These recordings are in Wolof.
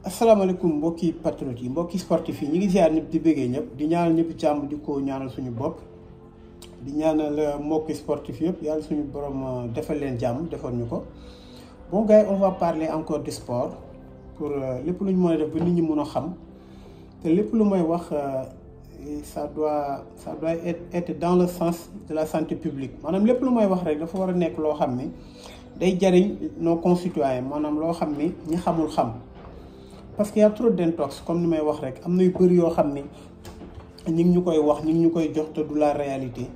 asalaamaaleykum mbokki patriotes yi mbokki sportif yi ñu ngi ziar ñëpp di bëggee ñëpp di ñaanal ñëpp jàmm di ko ñaanal suñu bopp di ñaanal mbokki sportif yëpp yàlla suñu borom defal leen jàmm defal ñu ko. Bon gars, on va parler encore du sport pour lépp lu ñu mën a def ba nit ñi mën a xam te lépp lu may wax ça doit être dans le sens de la santé publique maanaam lépp lu may wax rek dafa war a nekk loo xam ni day jariñ nos concitoyens maanaam loo xam ni ñi xamul xam. Parce qu'il y a trop d'intox comme ni may wax rek am na yu bëri yoo xam ni ñu ngi ñu koy wax ñu ngi ñu koy jox te du la réalité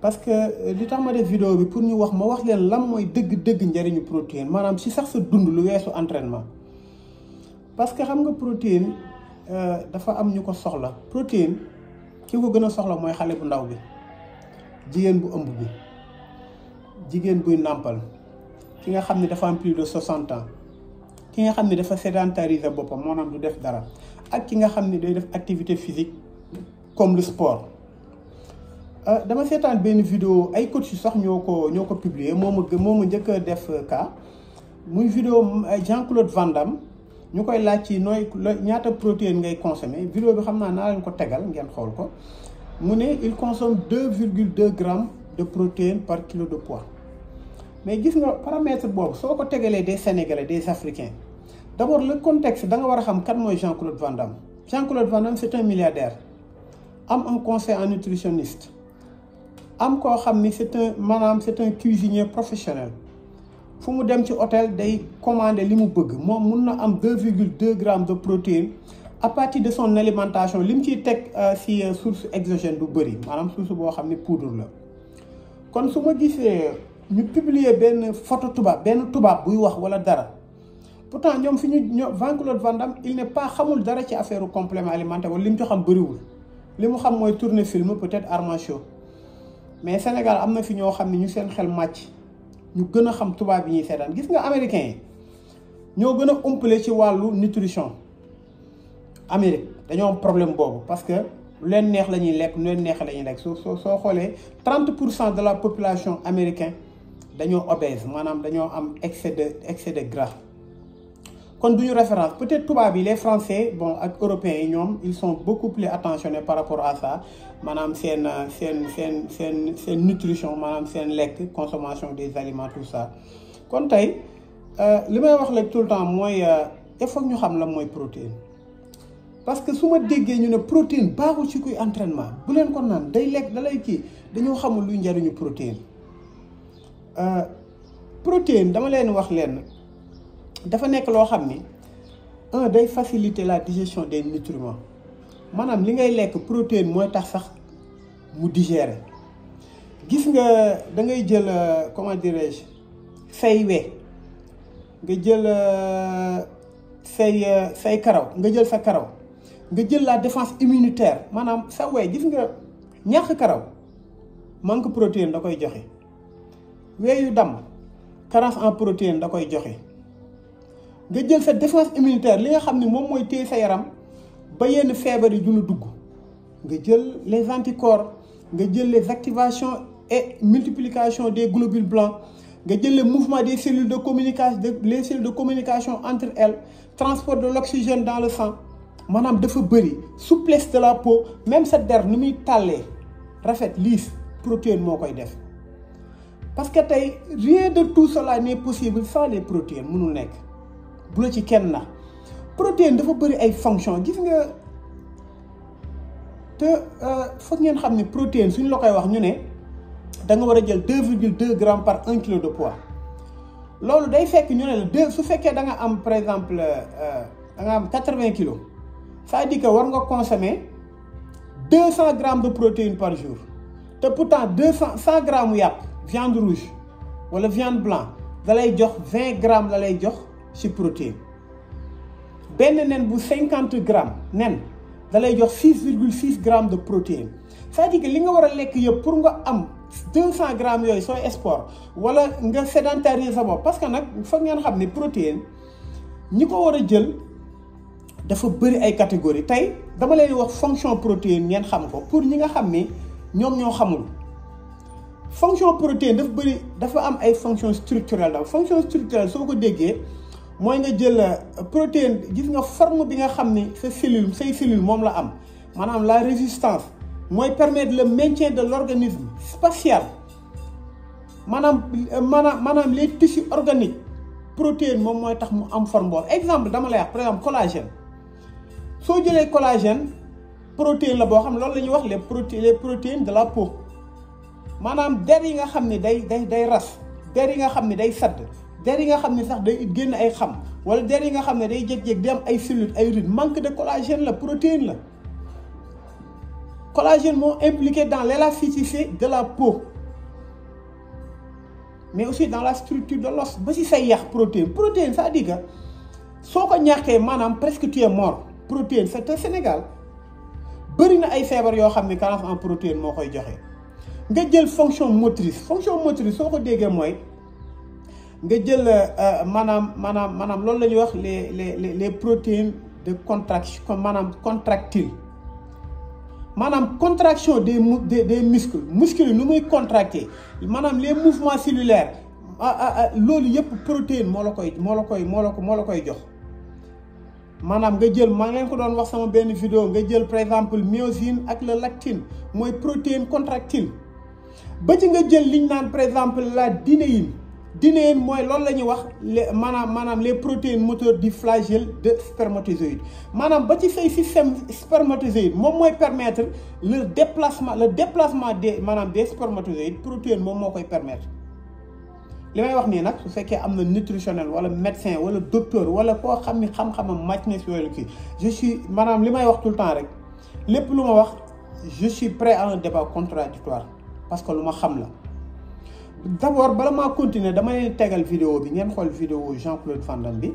parce que li tax ma def vidéo bi pour ñu wax ma wax leen lan mooy dëgg-dëgg njëriñu protéine maanaam si sax sa dund lu weesu entraînement. Parce que xam nga protéine dafa am ñu ko soxla protéine ki ko gën a soxla mooy xale bu ndaw bi jigéen bu ëmb bi jigéen buy nàmpal ki nga xam ne dafa am plus de 60 ans. ki nga xam ne dafa sédentariser boppam maanaam du def dara ak ki nga xam ne day def activité physique comme le sport dama seetaan benn vidéo ay coach yu sax ñoo ko publier moo ma njëkk a def cas muy vidéo Jean-Claude Van Damme ñu koy laaj ci nooy ñaata protéine ngay consommer vidéo bi xam naa leen ko tegal ngeen xool ko mu ne il consomme 2,2 grammes de protéines par kilo de poids. Mais gis nga paramètre boobu soo ko tegalee des Sénégalais des Africains d'abord le contexte da nga war a xam kan mooy Jean-Claude Van Damme. Jean-Claude Van Damme c'est un milliardaire am un conseil en nutritionniste am koo xam ni c'est un cuisinier professionnel fu mu dem ci hôtel day commander li mu bëgg moom mun na am 2,2 grammes de protéines à partir de son alimentation li mu ciy teg si source exogène du bëri maanaam source boo xam ni poudre la kon su ma gisee. ñu publier benn photo benn tubaab buy wax wala dara pourtant ñoom fi ñu Jean-Claude Van Damme il n'est pas xamul dara ci affaire complément alimentaire wala li mu ci xam bëriwul li mu xam mooy tourner film peut-être arts martiaux mais Sénégal am na fi ñoo xam ne ñu seen xel màcc ñu gën a xam tubaab yi ñuy seetaan gis nga américains yi ñoo gën a umpale ci wàllu nutrition Amérique dañoo am problème boobu parce que lu leen neex la ñuy lekk lu leen neex la ñuy lekk soo xoolee 30% de la population américaine dañoo obèse maanaam dañoo am excès de gras kon duñu référence peut-être tubaab yi les français bon ak européens yi ñoom ils sont beaucoup plus attentionnés par rapport à ça maanaam seen nutrition maanaam seen lekk consommation des aliments tout ça kon tey li may wax la tout le temps mooy il faut ñu xam la mooy protéine parce que su ma déggee ñu ne protéine baaxul ci kuy entraînement bu leen ko naan day lekk dalay kii dañoo xamul luy njariñu protéine protéine dama leen wax leen dafa nekk loo xam ni day faciliter la digestion des nutriments maanaam li ngay lekk protéine mooy tax sax mu digérer gis nga da ngay jël comment dirais-je say we nga jël say karaw nga jël sa karaw nga jël la défense immunitaire maanaam sa we gis nga ñàkk karaw manque protéine da koy joxe. weeyu dam carence en protéine da koy joxe nga jël sa défense immunitaire li nga xam ne moom mooy téye sa yaram ba yenn feebar yi du la dugg nga jël les anticorps nga jël les activations et multiplication des globules blancs nga jël le mouvement des cellules de communication entre elles transport de l'oxygène dans le sang maanaam dafa bëri souplesse de la peau même sa der ni muy tàllee rafet liis protéine moo koy def. parce que tey rien de tout cela n'est possible sans les protéines mënul nekk bu la ci kenn na protéine dafa bëri ay fonctions gis nga te foog ngeen xam ne protéine suñ la koy wax ñu ne da nga war a jël 2,2 grammes par 1 kilo de poids loolu day fekk ñu ne la su fekkee da nga am par exemple da nga am 80 kilos ça dit que war nga consommer 200 grammes de protéines par jour te pourtant 100 grammes yàpp viande rouge wala viande blanc da lay jox 20 grammes la lay jox ci protéine benn nen bu 50 grammes nen da lay jox 6,6 grammes de protéine c'est-à-dire que li nga war a lekk yëpp pour nga am 200 grammes yooyu sooy sport wala nga sédentariser sa bopp parce que nag foog ngeen xam ne protéine ñi ko war a jël dafa bëri ay catégories tey dama leen wax fonction protéine ngeen xam ko pour ñi nga xam ni ñoom ñoo xamul. fonction protéine dafa am ay fonction structurelle fonction structurelle soo ko déggee mooy nga jël protéine gis nga forme bi nga xam ni say cellule moom la am maanaam la résistance mooy permettre le maintien de l'organisme spatial maanaam les tissus organiques protéine moom mooy tax mu am forme boobu exemple dama lay wax par exemple collagène soo jëlee collagène protéine la boo xam loolu la ñuy wax les protéines de la peau maanaam der yi nga xam ne day ras der yi nga xam ne day sadd der yi nga xam ne sax day génn ay xam wala der yi nga xam ne day jékki-jékki di am ay cellules ay rides manque de collagène la protéine la collagène moo impliqué dans l'élasticité de la peau mais aussi dans la structure de l'os ba si say yax protéine c'est-à-dire que soo ko ñàkkee maanaam presque tu es mort protéine c'est au Sénégal bëri na ay feebar yoo xam ne carence en protéine moo koy joxe nga jël fonction motrice soo ko déggee mooy nga jël maanaam loolu la ñuy wax les protéines de contraction contractile maanaam contraction des muscles yi nu muy contracté maanaam les mouvements cellulaires loolu yëpp protéine moo la koy jox maanaam nga jël maa ngi leen ko doon wax sama benn vidéo nga jël par exemple myosine ak le lactine mooy protéine contractile ba ci nga jël liñ naan par exemple la dinéine mooy loolu la ñuy wax maanaam les protéines moteurs du flagelle de spermatozoïde maanaam ba ci say système spermatozoïde moom mooy permettre le déplacement des spermatozoïdes protéine moom moo koy permettre li may wax nii nag su fekkee am na nutritionnel wala médecin wala docteur wala koo xam ni xam-xamam màcc na si wàllu kii je suis maanaam li may wax tout le temps rek lépp lu ma wax je suis prêt à un débat contradictoire parce que lu ma xam la d'abord bala maa continuer dama leen tegal vidéo bi ngeen xool vidéo Jean-Claude Van Damme bi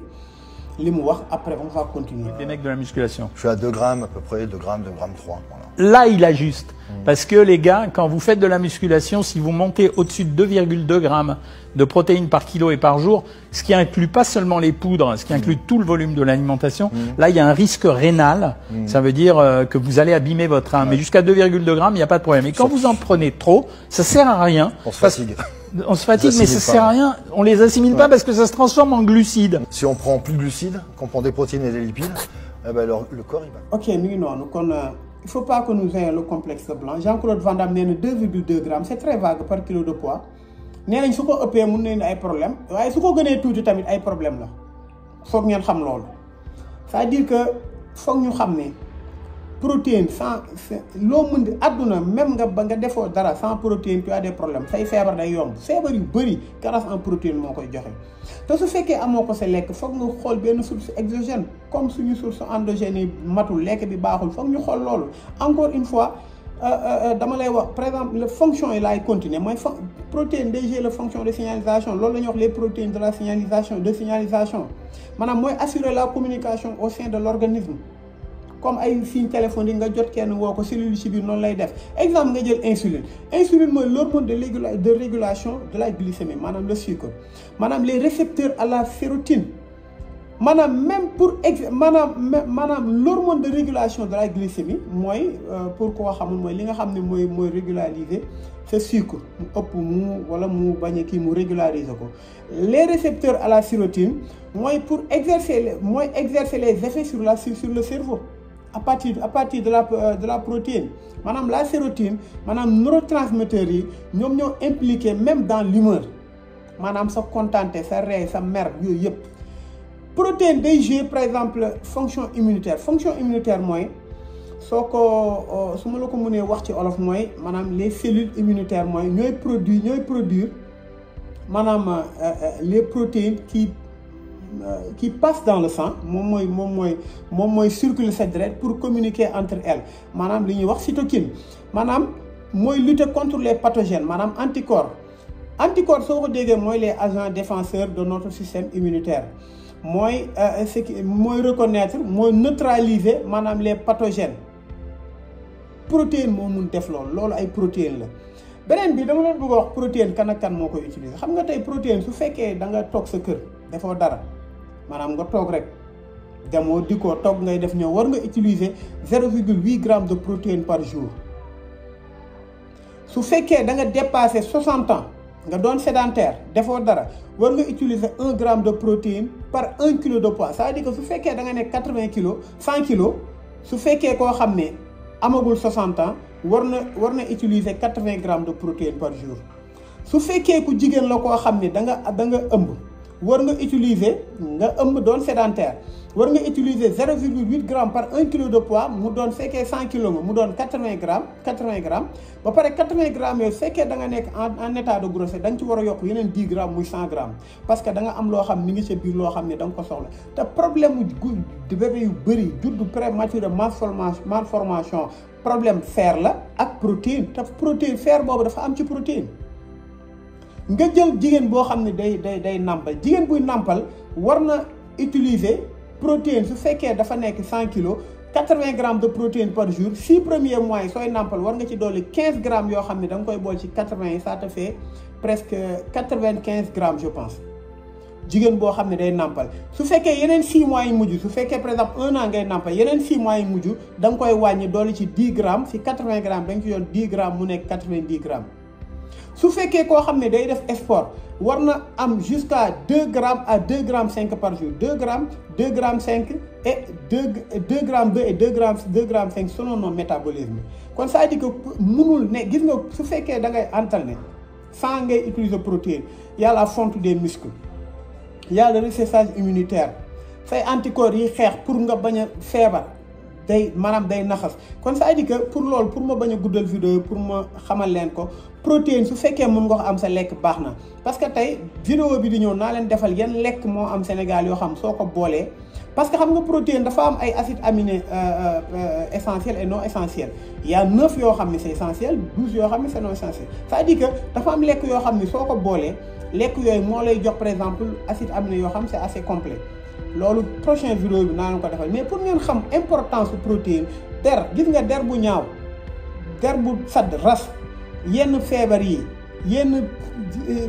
li mu wax après on va continuer. Des mecs de la musculation. Je suis à 2 grammes à peu près, 2 grammes 3. Voilà. Là, il ajuste. Parce que les gars, quand vous faites de la musculation, si vous montez au-dessus de 2,2 grammes de protéines par kilo et par jour, ce qui inclut pas seulement les poudres, ce qui inclut tout le volume de l'alimentation, là, il y a un risque rénal. Ça veut dire que vous allez abîmer votre rein. Mais jusqu'à 2,2 grammes, il n'y a pas de problème. Et quand vous en prenez trop, ça sert à rien. On se fatigue. On se fatigue, mais ça sert à rien. On les assimile pas parce que ça se transforme en glucides. Si on prend plus de glucides, qu'on prend des protéines et des lipides, eh ben le corps il va. Ok, mi ngi noonu kon il faut pas que nous ayons le complexe blanc. Jean-Claude Van Damme nee na 2,2 grammes c'est très vague par kilo de poids nee nañ su ko ëppee mun nañu ay problème waaye su ko gënee tuuti tamit ay problème la foog ngeen xam loolu c'est-à-dire que foog ñu xam ne protéine sans loo mën di àdduna même nga defoo dara sans protéine tu as des problèmes say feebar day yomb feebar yu bëri carence en protéine moo koy joxe te su fekkee amoo ko sa lekk foog nga xool benn source exogène comme suñu source endogène yi matul lekk bi baaxul foog ñu xool loolu encore une fois dama lay wax par exemple la fonction yi laay continuer mooy protéine day jouer la fonction de signalisation loolu la ñuy wax les protéines de la signalisation maanaam mooy assurer la communication au sein de l'organisme comme ay signe téléphonique nga jot kenn woo ko cellule ci biir noonu lay def exemple nga jël insuline mooy l'hormone de régulation de la glycémie maanaam le sucre maanaam les récepteurs à la sérotine maanaam même pour maanaam l'hormone de régulation de la glycémie mooy pour koo xamul mooy li nga xam ne mooy régulariser ce sucre mu ëpp mu wala mu bañ a kii mu régulariser ko les récepteurs à la sérotine mooy pour exercer les effets sur le cerveau à partir de la protéine maanaam la sérotine maanaam neurotransmetteurs yi ñoom ñoo impliqué même dans l'humeur maanaam sa contenté sa ree sa mer yooyu yëpp protéine day jouer par exemple fonction immunitaire mooy soo ko su ma la ko mënee wax ci olof mooy maanaam les cellules immunitaires mooy ñooy produire maanaam les protéines qui passent dans le sang moom mooy circuler sa deret pour communiquer entre elles maanaam li ñuy wax cytokine maanaam mooy lutter contre les pathogènes maanaam anticorps soo ko déggee mooy les agents défenseurs de notre système immunitaire mooy reconnaître mooy neutraliser maanaam les pathogènes protéine moo mun def loolu ay protéine la beneen bi dama leen bëgg a wax protéine kan ak kan moo koy utiliser xam nga tey protéine su fekkee da nga toog sa kër defoo dara maanaam nga toog rek demoo dikkoo toog ngay def ñëw war nga utiliser 0,8 grammes de protéine par jour su fekkee da nga dépasser 60 ans nga doon sédentaire defoo dara war nga utiliser 1 gramme de protéine par 1 kilo de poids c'est-à-dire que su fekkee da nga nekk 80 kilos 100 kilos su fekkee koo xam ne amagul 60 ans war na utiliser 80 grammes de protéine par jour su fekkee ku jigéen la koo xam ne da nga ëmb war nga utiliser nga ëmb doon sédentaire war nga utiliser 0,8 grammes par 1 kilo de poids mu doon fekkee 100 kilos nga mu doon 80 grammes ba pare 80 grammes yooyu fekkee da nga nekk en état de grossesse da nga ci war a yokk yeneen 10 grammes muy 100 grammes parce que da nga am loo xam mi ngi sa biir loo xam ne da nga ko soxla te problème di bébé yu bëri juddu prématuré malformation problème fer la ak protéine te protéine fer boobu dafa am ci protéine. nga jël jigéen boo xam ne day nàmpal jigéen buy nàmpal war na utiliser protéine su fekkee dafa nekk 100 kilos 80 grammes de protéine par jour 6 premiers mois yi sooy nàmpal war nga ci dolli 15 grammes yoo xam ne da nga koy bool ci 80 yi ça te fait presque 95 grammes je pense jigéen boo xam ne day nàmpal su fekkee yeneen 6 mois yi mujj su fekkee par exemple 1 an ngay nàmpal yeneen 6 mois yi mujj da nga koy wàññi dolli ci 10 grammes si 80 grammes da nga ci yoon 10 grammes mu nekk 90 grammes. su fekkee koo xam ne day def sport war na am jusqu'à 2 grammes à 2 grammes 5 par jour 2 grammes 2 grammes 5 et 2 grammes 2 et 2 grammes 5 selon nos métabolisme kon ça dit que mënul ne gis nga su fekkee da ngay entraîner sans ngay utiliser protéine y a la fonte des muscles y a le recyclage immunitaire say anticorps yi xeex pour nga bañ a feebar day maanaam day naxas kon ça dit que pour loolu pour ma bañ a guddal vidéo pour ma xamal leen ko protéine su fekkee mën nga ko am sa lekk baax na parce que tey vidéo bi di ñëw naa leen defal yan lekk moo am Sénégal yoo xam soo ko boolee parce que xam nga protéine dafa am ay acides aminés essentiels et non essentiels il y a 9 yoo xam ne c'est essentiel 12 yoo xam ne c'est non essentiel c'est-à-dire que dafa am lekk yoo xam ne soo ko boolee lekk yooyu moo lay jox par exemple acides aminés yoo xam c'est assez complet loolu prochain vidéo bi naa leen ko defal mais pour ngeen xam importance su protéine gis nga der bu ñaaw der bu sadd ras yenn feebar yi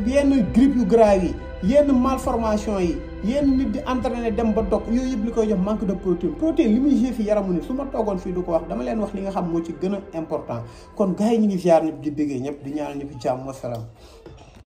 yenn grippe yu grave yi yenn malformation yi yenn nit di entraîner dem ba dog yooyu yëpp li koy jox manque de protéine li muy jëf fi yaramu ni su ma toogoon fii du ko wax dama leen wax li nga xam moo ci gën a important kon gars yi ñu ngi ziar ñëpp di bëggee ñëpp di ñaanal ñëpp jàmm wasalaam